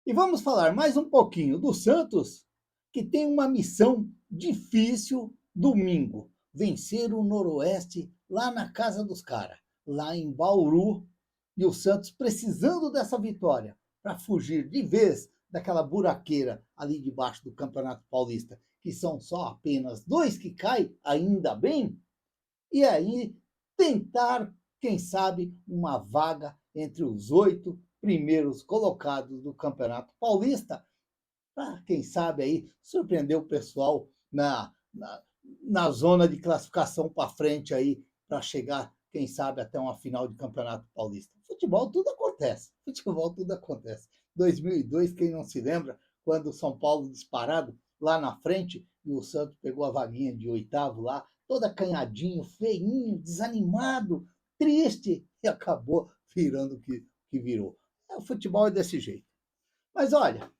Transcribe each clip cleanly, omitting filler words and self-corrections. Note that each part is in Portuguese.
E vamos falar mais um pouquinho do Santos, que tem uma missão difícil domingo: vencer o Noroeste lá na casa dos caras, lá em Bauru. E o Santos precisando dessa vitória para fugir de vez daquela buraqueira ali debaixo do Campeonato Paulista, que são só apenas dois que caem, ainda bem, e aí tentar, quem sabe, uma vaga entre os 8 primeiros colocados do Campeonato Paulista, para, quem sabe, aí surpreender o pessoal na zona de classificação para frente aí, para chegar, quem sabe, até uma final de Campeonato Paulista. Futebol tudo acontece, futebol tudo acontece. 2002, quem não se lembra, quando o São Paulo disparado lá na frente e o Santos pegou a vaguinha de oitavo lá, todo acanhadinho, feinho, desanimado, triste, e acabou virando o que virou. O futebol é desse jeito. Mas olha,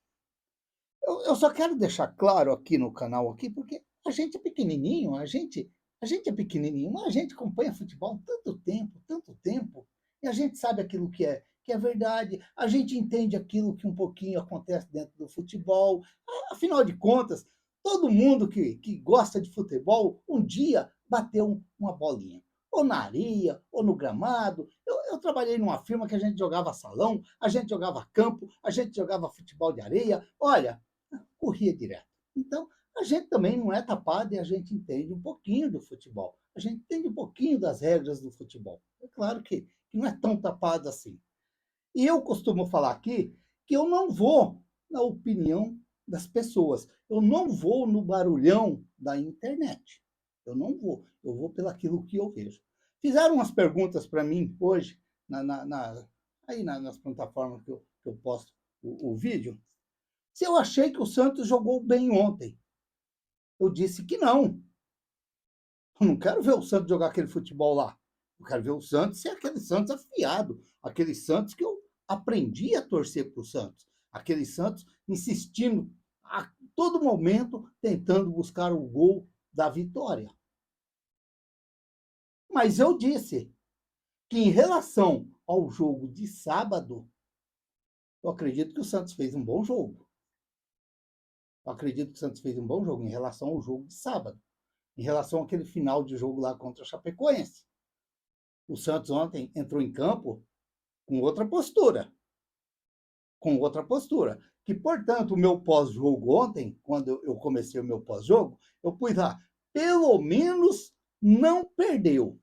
eu só quero deixar claro aqui no canal, aqui, porque a gente é pequenininho, a gente é pequenininho, mas a gente acompanha futebol tanto tempo, e a gente sabe aquilo que é verdade, a gente entende aquilo que um pouquinho acontece dentro do futebol. Afinal de contas, todo mundo que gosta de futebol, um dia bateu uma bolinha. Ou na areia, ou no gramado. Eu trabalhei numa firma que a gente jogava salão, a gente jogava campo, a gente jogava futebol de areia. Olha, corria direto. Então, a gente também não é tapado e a gente entende um pouquinho do futebol. A gente entende um pouquinho das regras do futebol. É claro que não é tão tapado assim. E eu costumo falar aqui que eu não vou na opinião das pessoas. Eu não vou no barulhão da internet. Eu não vou. Eu vou pelaquilo que eu vejo. Fizeram umas perguntas para mim hoje, nas plataformas que eu posto o vídeo, se eu achei que o Santos jogou bem ontem. Eu disse que não. Eu não quero ver o Santos jogar aquele futebol lá. Eu quero ver o Santos ser aquele Santos afiado, aquele Santos que eu aprendi a torcer para o Santos, aquele Santos insistindo a todo momento tentando buscar o gol da vitória. Mas eu disse que em relação ao jogo de sábado, eu acredito que o Santos fez um bom jogo. Eu acredito que o Santos fez um bom jogo em relação ao jogo de sábado. Em relação àquele final de jogo lá contra a Chapecoense. O Santos ontem entrou em campo com outra postura. Com outra postura. Que, portanto, o meu pós-jogo ontem, quando eu comecei o meu pós-jogo, eu pus lá, pelo menos não perdeu.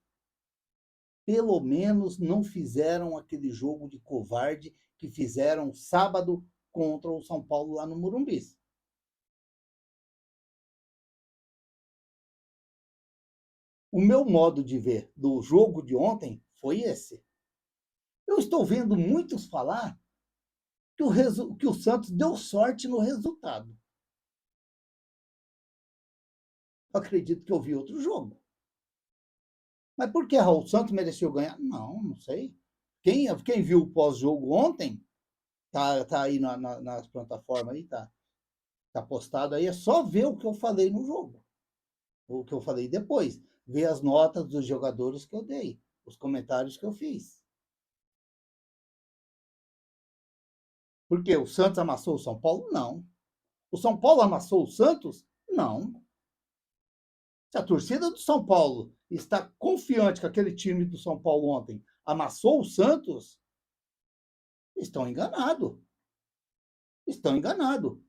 Pelo menos não fizeram aquele jogo de covarde que fizeram sábado contra o São Paulo lá no Morumbi. O meu modo de ver do jogo de ontem foi esse. Eu estou vendo muitos falar que o Santos deu sorte no resultado. Eu acredito que eu vi outro jogo. Mas por que, Raul? O Santos mereceu ganhar? Não, não sei. Quem viu o pós-jogo ontem, tá aí nas plataformas aí, tá postado aí, é só ver o que eu falei no jogo. O que eu falei depois. Ver as notas dos jogadores que eu dei, os comentários que eu fiz. Porque o Santos amassou o São Paulo? Não. O São Paulo amassou o Santos? Não. Se a torcida do São Paulo está confiante que aquele time do São Paulo ontem amassou o Santos, estão enganados. Estão enganados.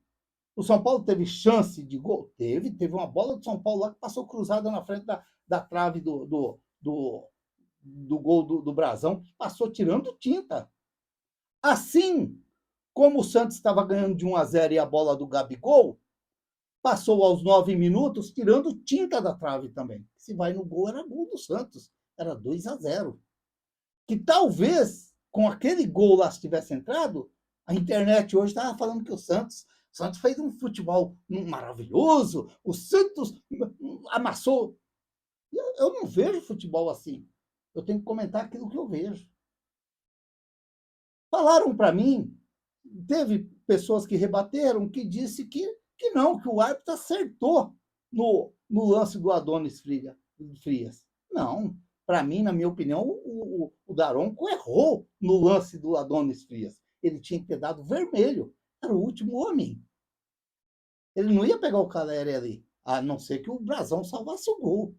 O São Paulo teve chance de gol? Teve uma bola do São Paulo lá que passou cruzada na frente da trave do gol do Brasão, passou tirando tinta. Assim como o Santos estava ganhando de 1-0 e a bola do Gabigol, passou aos 9 minutos tirando tinta da trave também. Se vai no gol, era gol do Santos. Era 2-0. Que talvez, com aquele gol lá, se tivesse entrado, a internet hoje estava falando que o Santos fez um futebol maravilhoso, o Santos amassou. Eu não vejo futebol assim. Eu tenho que comentar aquilo que eu vejo. Falaram para mim, teve pessoas que rebateram, que disse que não, que o árbitro acertou no lance do Adonis Frias. Não, para mim, na minha opinião, o Daronco errou no lance do Adonis Frias. Ele tinha que ter dado vermelho. era o último homem. Ele não ia pegar o Caleri ali, a não ser que o Brasão salvasse o gol.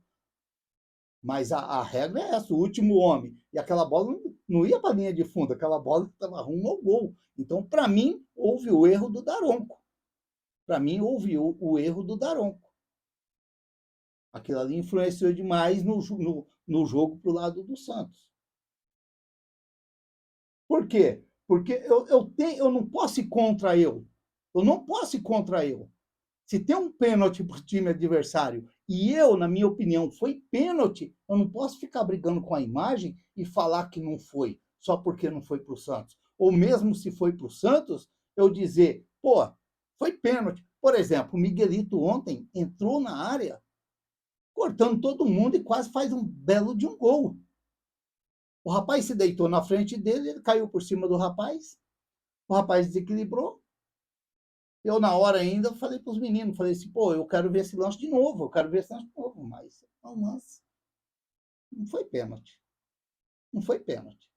Mas a regra é essa, o último homem. E aquela bola não ia para a linha de fundo, aquela bola estava rumo ao gol. Então, para mim, houve o erro do Daronco. Para mim, houve o erro do Daronco. Aquilo ali influenciou demais no jogo para o lado do Santos. Por quê? Porque eu não posso ir contra eu. Eu não posso ir contra eu. Se tem um pênalti para o time adversário e eu, na minha opinião, foi pênalti, eu não posso ficar brigando com a imagem e falar que não foi, só porque não foi para o Santos. Ou mesmo se foi para o Santos, eu dizer, pô, foi pênalti. Por exemplo, o Miguelito ontem entrou na área, cortando todo mundo e quase faz um belo de um gol. O rapaz se deitou na frente dele, ele caiu por cima do rapaz, o rapaz desequilibrou. Eu, na hora ainda, falei para os meninos, falei assim, pô, eu quero ver esse lance de novo, eu quero ver esse lance de novo, mas não lance. Não foi pênalti. Não foi pênalti.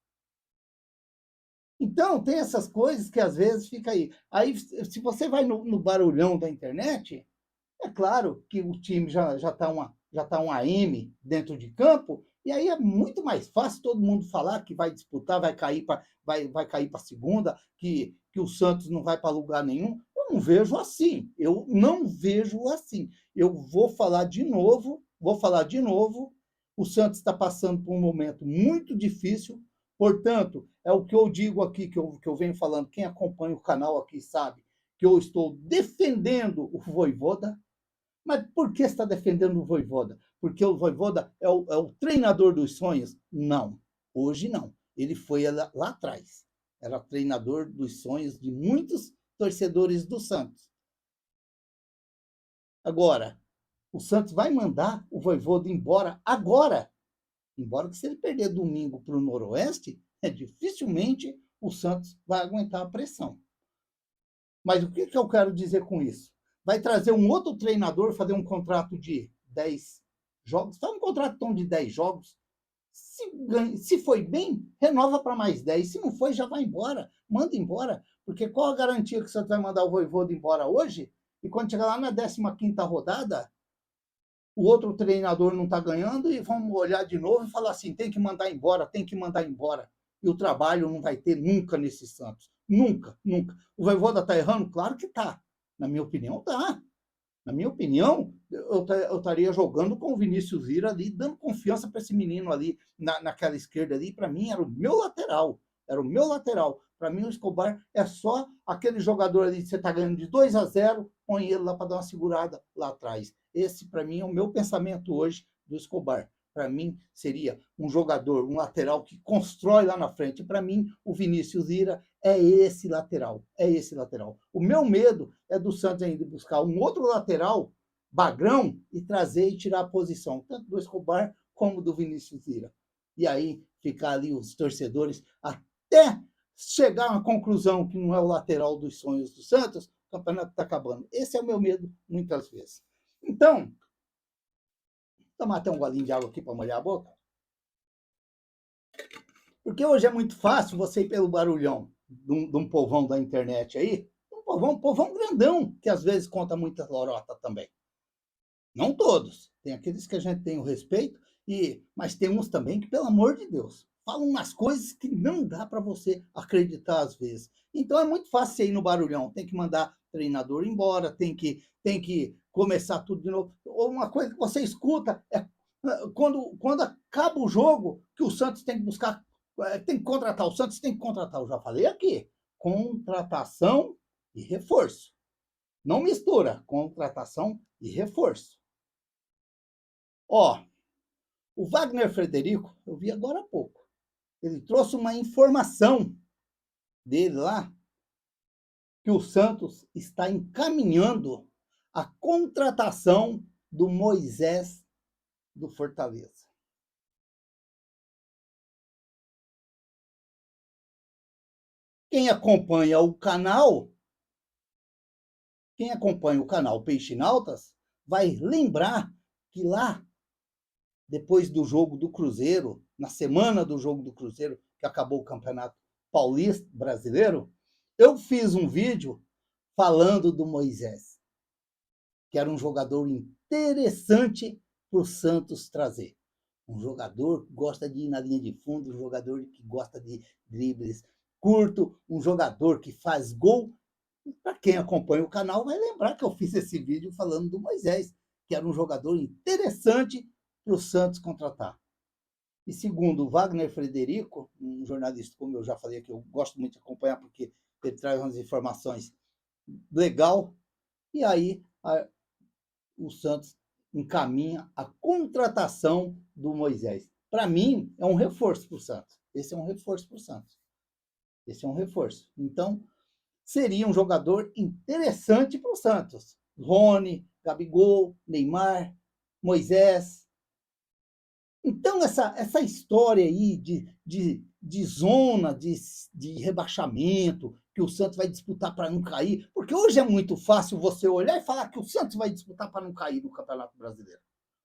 Então, tem essas coisas que às vezes fica aí. Aí, se você vai no barulhão da internet, é claro que o time já tá um AM dentro de campo, e aí é muito mais fácil todo mundo falar que vai disputar, vai cair para a segunda, que o Santos não vai para lugar nenhum. Eu não vejo assim. Eu não vejo assim. Eu vou falar de novo. O Santos está passando por um momento muito difícil, portanto, é o que eu digo aqui, que eu venho falando, quem acompanha o canal aqui sabe, que eu estou defendendo o Vojvoda. Mas por que está defendendo o Vojvoda? Porque o Vojvoda é o treinador dos sonhos? Não, hoje não. Ele foi lá atrás. Era treinador dos sonhos de muitos torcedores do Santos. Agora, o Santos vai mandar o Vojvoda embora agora. Embora que se ele perder domingo para o Noroeste, dificilmente o Santos vai aguentar a pressão. Mas o que eu quero dizer com isso? Vai trazer um outro treinador, fazer um contrato de 10 jogos, faz um contrato de 10 jogos. Se foi bem, renova para mais 10. Se não foi, já vai embora. Manda embora. Porque qual a garantia que você vai mandar o Vojvoda embora hoje? E quando chegar lá na 15ª rodada, o outro treinador não está ganhando e vamos olhar de novo e falar assim, tem que mandar embora, tem que mandar embora. E o trabalho não vai ter nunca nesse Santos. Nunca, nunca. O Vojvoda está errando? Claro que está. Na minha opinião, está. Na minha opinião, eu estaria jogando com o Vinícius Vira ali, dando confiança para esse menino ali, naquela esquerda ali. Para mim, era o meu lateral. Era o meu lateral. Para mim, o Escobar é só aquele jogador ali que você está ganhando de 2-0, põe ele lá para dar uma segurada lá atrás. Esse, para mim, é o meu pensamento hoje do Escobar. Para mim, seria um jogador, um lateral que constrói lá na frente. Para mim, o Vinícius Vira é esse lateral. É esse lateral. O meu medo é do Santos ainda buscar um outro lateral, bagrão, e trazer e tirar a posição, tanto do Escobar como do Vinícius Vira. E aí ficar ali os torcedores até chegar a uma conclusão que não é o lateral dos sonhos do Santos, o campeonato está acabando. Esse é o meu medo, muitas vezes. Então, tomar até um golinho de água aqui para molhar a boca. Porque hoje é muito fácil você ir pelo barulhão de um povão da internet aí, um povão grandão, que às vezes conta muita lorota também. Não todos. Tem aqueles que a gente tem o respeito, mas tem uns também que, pelo amor de Deus, falam umas coisas que não dá para você acreditar às vezes. Então é muito fácil você ir no barulhão. Tem que mandar treinador embora, tem que começar tudo de novo. Ou uma coisa que você escuta é quando acaba o jogo, que o Santos tem que buscar, tem que contratar. O Santos tem que contratar. Eu já falei aqui. Contratação e reforço. Não mistura contratação e reforço. Ó, o Wagner Frederico, eu vi agora há pouco, ele trouxe uma informação dele lá, que o Santos está encaminhando a contratação do Moisés do Fortaleza. Quem acompanha o canal Peixe Nautas, vai lembrar que lá, depois do jogo do Cruzeiro, na semana do jogo do Cruzeiro, que acabou o Campeonato Paulista Brasileiro, eu fiz um vídeo falando do Moisés, que era um jogador interessante para o Santos trazer. Um jogador que gosta de ir na linha de fundo, um jogador que gosta de dribles curto, um jogador que faz gol. Para quem acompanha o canal vai lembrar que eu fiz esse vídeo falando do Moisés, que era um jogador interessante para o Santos contratar. E segundo o Wagner Frederico, um jornalista, como eu já falei, que eu gosto muito de acompanhar, porque ele traz umas informações legal, e aí o Santos encaminha a contratação do Moisés. Para mim, é um reforço para o Santos. Esse é um reforço para o Santos. Esse é um reforço. Então, seria um jogador interessante para o Santos. Rony, Gabigol, Neymar, Moisés. Então, essa história aí de zona de rebaixamento, que o Santos vai disputar para não cair, porque hoje é muito fácil você olhar e falar que o Santos vai disputar para não cair no Campeonato Brasileiro.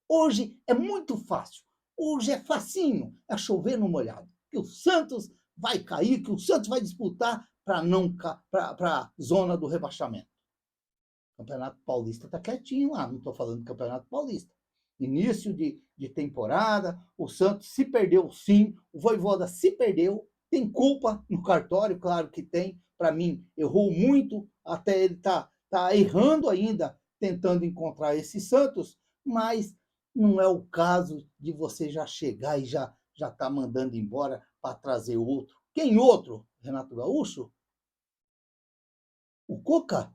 Hoje é muito fácil. Hoje é facinho, é chover no molhado. Que o Santos vai cair, que o Santos vai disputar para não para a zona do rebaixamento. O Campeonato Paulista está quietinho lá, não estou falando do Campeonato Paulista. Início de temporada, o Santos se perdeu sim, o Vojvoda se perdeu, tem culpa no cartório, claro que tem, para mim, errou muito, até ele tá errando ainda, tentando encontrar esse Santos, mas não é o caso de você já chegar e já tá mandando embora para trazer outro. Quem outro? Renato Gaúcho? O Cuca?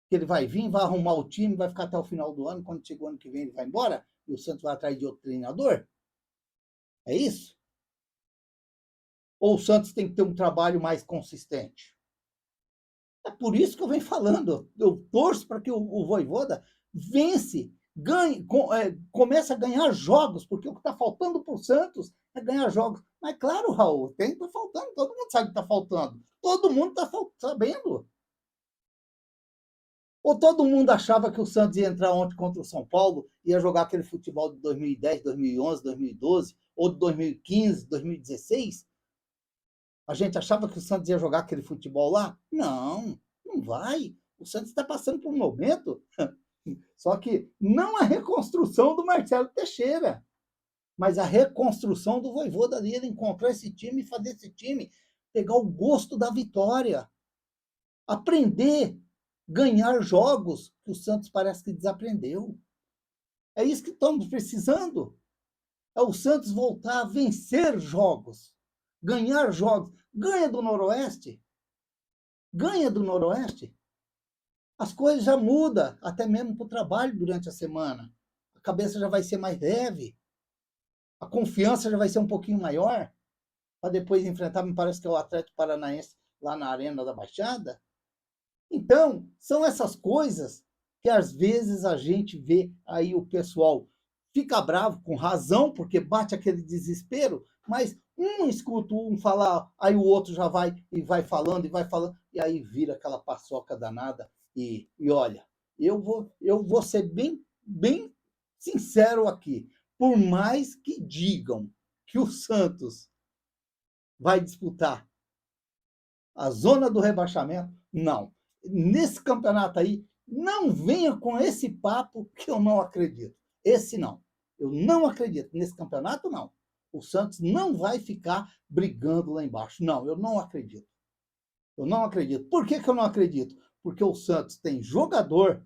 Que ele vai vir, vai arrumar o time, vai ficar até o final do ano, quando chega o ano que vem ele vai embora, e o Santos vai atrás de outro treinador? É isso? Ou o Santos tem que ter um trabalho mais consistente? É por isso que eu venho falando. Eu torço para que o Vojvoda vence, ganhe, comece a ganhar jogos, porque o que está faltando para o Santos é ganhar jogos. Mas claro, Raul, tem que estar faltando, todo mundo sabe que está faltando. Todo mundo está sabendo. Ou todo mundo achava que o Santos ia entrar ontem contra o São Paulo, ia jogar aquele futebol de 2010, 2011, 2012, ou de 2015, 2016? A gente achava que o Santos ia jogar aquele futebol lá? Não, não vai. O Santos está passando por um momento, só que não a reconstrução do Marcelo Teixeira, mas a reconstrução do Vojvoda ali, ele encontrar esse time e fazer esse time pegar o gosto da vitória, aprender ganhar jogos que o Santos parece que desaprendeu. É isso que estamos precisando. É o Santos voltar a vencer jogos, ganhar jogos. Ganha do Noroeste. Ganha do Noroeste. As coisas já mudam, até mesmo para o trabalho durante a semana. A cabeça já vai ser mais leve. A confiança já vai ser um pouquinho maior. Para depois enfrentar, me parece que é o Atlético Paranaense lá na Arena da Baixada. Então, são essas coisas que às vezes a gente vê aí o pessoal fica bravo com razão, porque bate aquele desespero, mas um escuta um falar, aí o outro já vai e vai falando, e aí vira aquela paçoca danada. E olha, eu vou ser bem sincero aqui. Por mais que digam que o Santos vai disputar a zona do rebaixamento, não. Nesse campeonato aí, não venha com esse papo que eu não acredito. Esse não. Eu não acredito. Nesse campeonato, não. O Santos não vai ficar brigando lá embaixo. Não, eu não acredito. Eu não acredito. Por que eu não acredito? Porque o Santos tem jogador.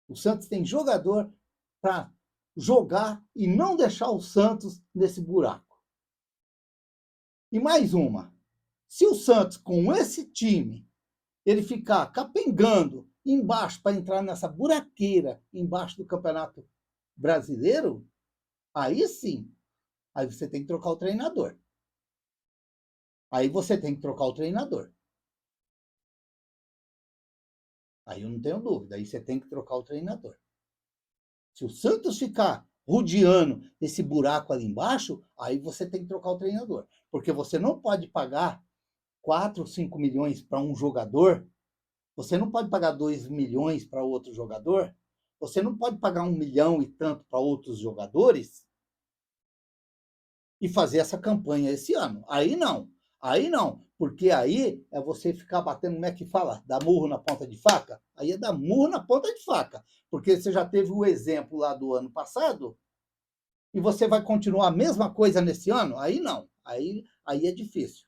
O Santos tem jogador para jogar e não deixar o Santos nesse buraco. E mais uma. Se o Santos, com esse time, ele ficar capengando embaixo para entrar nessa buraqueira embaixo do Campeonato Brasileiro, aí sim, aí você tem que trocar o treinador. Aí você tem que trocar o treinador. Aí eu não tenho dúvida, aí você tem que trocar o treinador. Se o Santos ficar rodeando esse buraco ali embaixo, aí você tem que trocar o treinador. Porque você não pode pagar 4, 5 milhões para um jogador. Você não pode pagar 2 milhões para outro jogador. Você não pode pagar 1 milhão e tanto para outros jogadores e fazer essa campanha esse ano. Aí não. Aí não, porque aí é você ficar batendo, como é que fala? Dar murro na ponta de faca? Aí é dar murro na ponta de faca. Porque você já teve o exemplo lá do ano passado e você vai continuar a mesma coisa nesse ano? Aí não. Aí é difícil.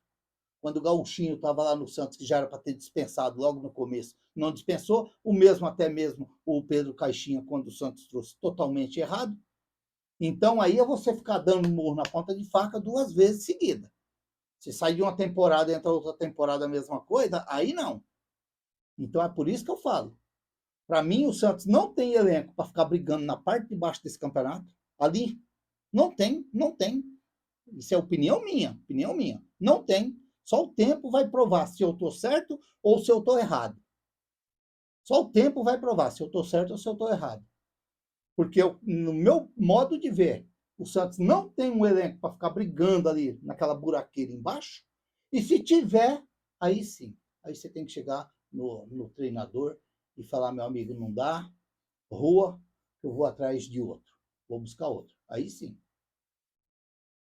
Quando o Gauchinho estava lá no Santos, que já era para ter dispensado logo no começo, não dispensou, o mesmo, até mesmo o Pedro Caixinha, quando o Santos trouxe totalmente errado. Então aí é você ficar dando murro na ponta de faca 2 vezes seguida. Se sair de uma temporada e entra outra temporada a mesma coisa, aí não. Então é por isso que eu falo. Para mim, o Santos não tem elenco para ficar brigando na parte de baixo desse campeonato. Ali, não tem, não tem. Isso é opinião minha, opinião minha. Não tem. Só o tempo vai provar se eu estou certo ou se eu estou errado. Só o tempo vai provar se eu estou certo ou se eu estou errado. Porque no meu modo de ver, o Santos não tem um elenco para ficar brigando ali naquela buraqueira embaixo. E se tiver, aí sim. Aí você tem que chegar no treinador e falar, meu amigo, não dá, rua, eu vou atrás de outro. Vou buscar outro. Aí sim.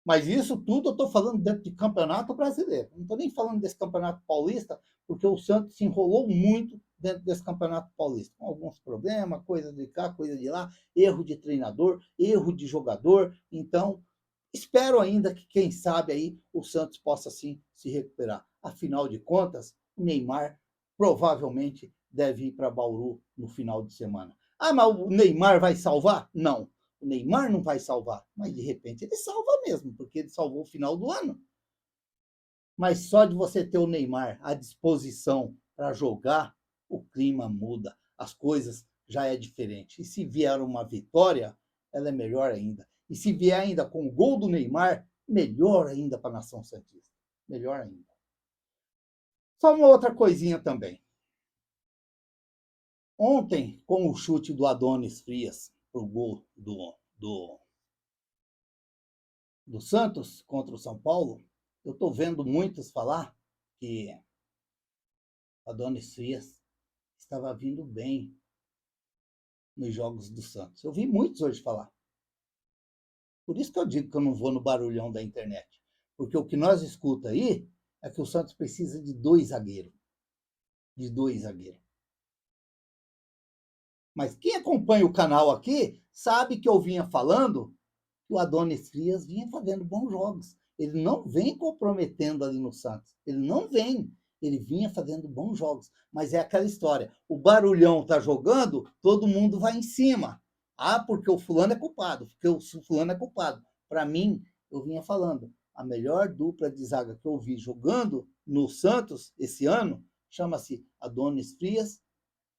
Mas isso tudo eu estou falando dentro de campeonato brasileiro. Não estou nem falando desse campeonato paulista, porque o Santos se enrolou muito dentro desse campeonato paulista. Com alguns problemas, coisa de cá, coisa de lá, erro de treinador, erro de jogador. Então, espero ainda que, quem sabe, aí o Santos possa sim se recuperar. Afinal de contas, o Neymar provavelmente deve ir para Bauru no final de semana. Ah, mas o Neymar vai salvar? Não. O Neymar não vai salvar, mas de repente ele salva mesmo, porque ele salvou o final do ano. Mas só de você ter o Neymar à disposição para jogar, o clima muda, as coisas já é diferente. E se vier uma vitória, ela é melhor ainda. E se vier ainda com o gol do Neymar, melhor ainda para a nação santista. Melhor ainda. Só uma outra coisinha também. Ontem, com o chute do Adonis Frias para o gol do Santos contra o São Paulo, eu estou vendo muitos falar que Adonis Frias estava vindo bem nos jogos do Santos. Eu vi muitos hoje falar. Por isso que eu digo que eu não vou no barulhão da internet. Porque o que nós escuta aí é que o Santos precisa de 2 zagueiros. De 2 zagueiros. Mas quem acompanha o canal aqui sabe que eu vinha falando que o Adonis Frias vinha fazendo bons jogos. Ele não vem comprometendo ali no Santos. Ele não vem. Ele vinha fazendo bons jogos. Mas é aquela história. O barulhão tá jogando, todo mundo vai em cima. Ah, porque o fulano é culpado. Porque o fulano é culpado. Para mim, eu vinha falando, a melhor dupla de zaga que eu vi jogando no Santos esse ano chama-se Adonis Frias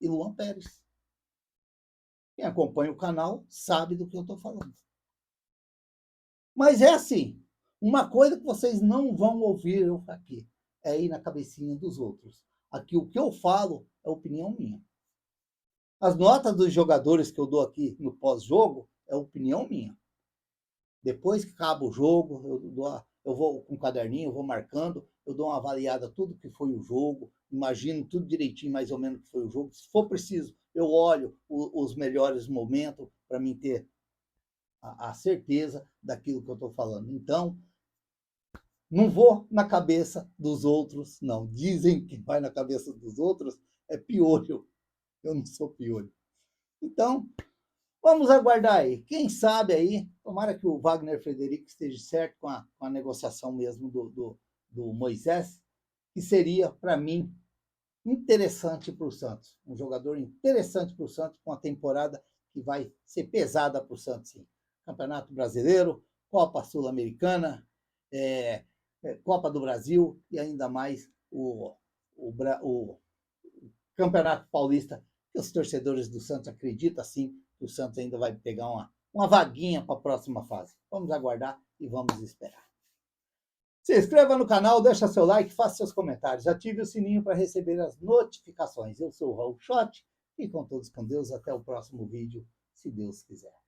e Luan Pérez. Quem acompanha o canal sabe do que eu estou falando. Mas é assim, uma coisa que vocês não vão ouvir eu aqui é ir na cabecinha dos outros. Aqui o que eu falo é opinião minha. As notas dos jogadores que eu dou aqui no pós-jogo é opinião minha. Depois que acaba o jogo, eu vou com um caderninho, eu vou marcando, eu dou uma avaliada tudo que foi o jogo, imagino tudo direitinho mais ou menos que foi o jogo. Se for preciso, eu olho os melhores momentos para mim ter a certeza daquilo que eu estou falando. Então, não vou na cabeça dos outros, não. Dizem que vai na cabeça dos outros é piolho. Eu não sou piolho. Então, vamos aguardar aí. Quem sabe aí, tomara que o Wagner Frederico esteja certo com a negociação mesmo do Moisés, que seria, para mim, interessante para o Santos. Um jogador interessante para o Santos, com uma temporada que vai ser pesada para o Santos, sim. Campeonato Brasileiro, Copa Sul-Americana, Copa do Brasil e ainda mais o Campeonato Paulista, que os torcedores do Santos acreditam, sim, que o Santos ainda vai pegar uma vaguinha para a próxima fase. Vamos aguardar e vamos esperar. Se inscreva no canal, deixa seu like, faça seus comentários, ative o sininho para receber as notificações. Eu sou o Raul Schott, fiquem todos com Deus, até o próximo vídeo, se Deus quiser.